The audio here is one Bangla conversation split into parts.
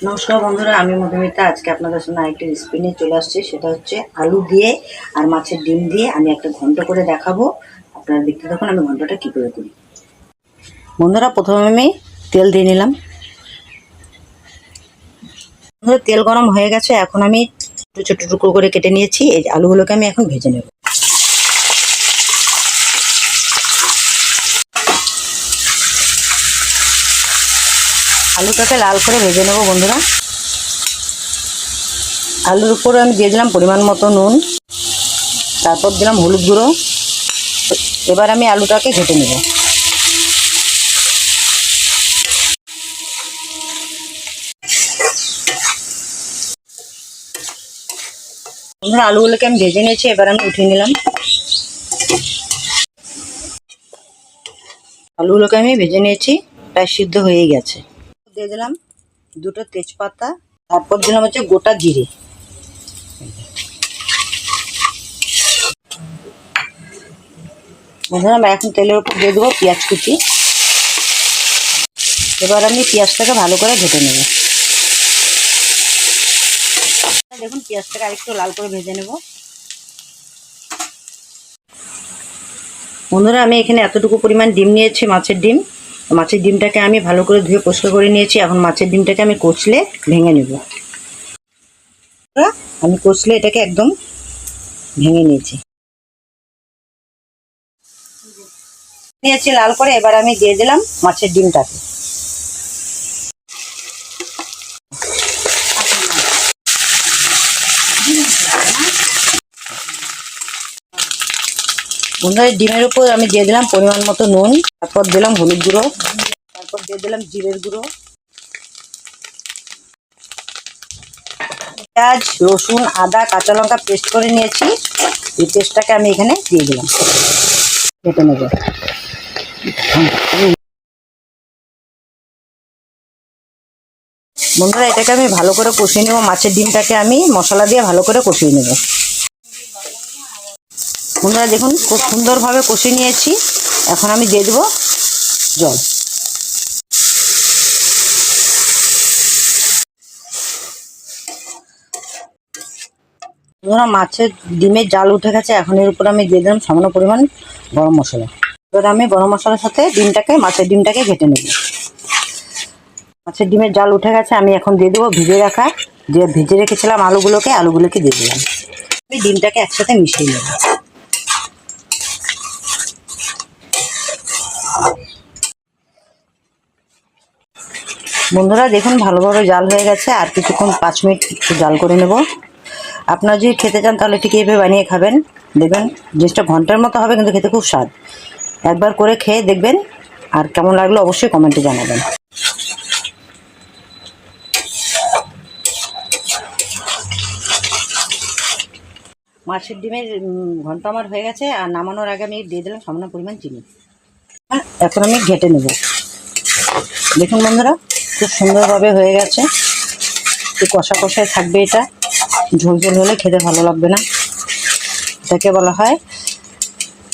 নমস্কার বন্ধুরা, আমি মধুমিতা। আজকে আপনাদের সঙ্গে আরেকটি রেসিপি নিয়ে চলে আসছি। সেটা হচ্ছে আলু দিয়ে আর মাছের ডিম দিয়ে আমি একটা ঘন্ট করে দেখাবো। আপনারা দেখতে থাকুন আমি ঘন্টটা কী করে করি। বন্ধুরা, প্রথমে আমি তেল দিয়ে নিলাম। বন্ধুরা, তেল গরম হয়ে গেছে। এখন আমি ছোটো টুকরো করে কেটে নিয়েছি। এই আলুগুলোকে আমি এখন ভেজে নেব। আলুটাকে লাল করে ভেজে নেব বন্ধুরা। আলুর উপরে আমি দিয়ে দিলাম পরিমাণ মতো নুন, তারপর দিলাম হলুদ গুঁড়ো। এবার আমি আলুটাকে ঘেটে নেব। বন্ধুরা, আলুগুলোকে আমি ভেজে নিয়েছি। এবার আমি উঠিয়ে নিলাম। আলুগুলোকে আমি ভেজে নিয়েছি, প্রায় সিদ্ধ হয়ে গেছে। দিয়ে দিলাম দুটো তেজপাতা, তারপর দিলাম হচ্ছে গোটা জিরে। বন্ধুরা, আমি এখন তেলের উপর দিয়ে দেবো পেঁয়াজ কুচি। এবার আমি পেঁয়াজটাকে ভালো করে ভেজে নেব। দেখুন, পেঁয়াজটাকে আরেকটু লাল করে ভেজে নেব। বন্ধুরা, আমি এখানে এতটুকু পরিমাণ ডিম নিয়েছি, মাছের ডিম। মাছের ডিমটাকে আমি ভালো করে ধুয়ে পরিষ্কার করে নিয়েছি। এখন মাছের ডিমটাকে আমি কষলে ভেঙে নেব। আমি কষলে এটাকে একদম ভেঙে নিয়েছি লাল করে। এবার আমি দিয়ে দিলাম মাছের ডিমটাকে। বন্ধুরা, ডিমের উপর আমি দিয়ে দিলাম পরিমাণ মতো নুন, তারপর দিলাম হলুদ গুঁড়ো, তারপর দিয়ে দিলাম জিরের গুঁড়ো। পেঁয়াজ, রসুন, আদা, কাঁচা লঙ্কা পেস্ট করে নিয়েছি। এই পেস্টটাকে আমি এখানে দিয়ে দিলাম। কেটে নেব। বন্ধুরা, এটাকে আমি ভালো করে কষিয়ে নেব। মাছের ডিমটাকে আমি মশলা দিয়ে ভালো করে কষিয়ে নেব। বন্ধুরা, দেখুন খুব সুন্দরভাবে কষিয়ে নিয়েছি। এখন আমি দিয়ে দেবো জল। বন্ধুরা, মাছের ডিমের জাল উঠে গেছে। এখন এর উপর আমি দিয়ে দিলাম সামান্য পরিমাণ গরম মশলা। এবার আমি গরম মশলার সাথে মাছের ডিমটাকে ঘেটে নেব। মাছের ডিমের জাল উঠে গেছে। আমি এখন দিয়ে দেবো ভেজে রেখেছিলাম আলুগুলোকে দিয়ে দিলাম। আমি ডিমটাকে একসাথে মিশিয়ে নেব। বন্ধুরা, দেখুন ভালোভাবে জাল হয়ে গেছে। আর কিছুক্ষণ 5 মিনিট একটু জাল করে নেব। আপনারা যদি খেতে চান তাহলে ঠিক এইভাবে বানিয়ে খাবেন। দেখবেন জিনিসটা ঘন্টার মতো হবে, কিন্তু খেতে খুব স্বাদ। একবার করে খেয়ে দেখবেন, আর কেমন লাগলো অবশ্যই কমেন্টে জানাবেন। মাছের ডিমের ঘন্ট আমার হয়ে গেছে। আর নামানোর আগে আমি দিয়ে দিলাম সামান্য পরিমাণ চিনি। এখন আমি ঘেটে নেব। দেখুন বন্ধুরা, খুব সুন্দরভাবে হয়ে গেছে। একটু কষা কষায় থাকবে। এটা ঝোল ঝোল হলে খেতে ভালো লাগবে না। এটাকে বলা হয়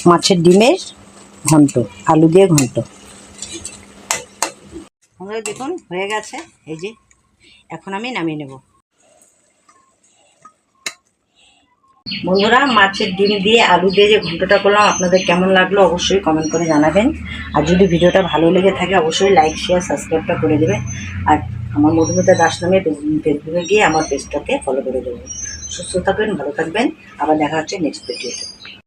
মাছের ডিমের ঘন্ট, আলু দিয়ে ঘন্ট। বন্ধুরা, দেখুন হয়ে গেছে। এই যে এখন আমি নামিয়ে নেব। বন্ধুরা, মাছের ডিম দিয়ে আলু দিয়ে যে ঘন্টটা করলাম, আপনাদের কেমন লাগলো অবশ্যই কমেন্ট করে জানাবেন। আর যদি ভিডিওটা ভালো লেগে থাকে অবশ্যই লাইক, শেয়ার, সাবস্ক্রাইবটা করে দেবেন। আর আমার মধুমিতা দাস নামে ফেসবুকে গিয়ে আমার পেজটাকে ফলো করে দেবেন। সুস্থ থাকবেন, ভালো থাকবেন। আবার দেখা হচ্ছে নেক্সট ভিডিওতে।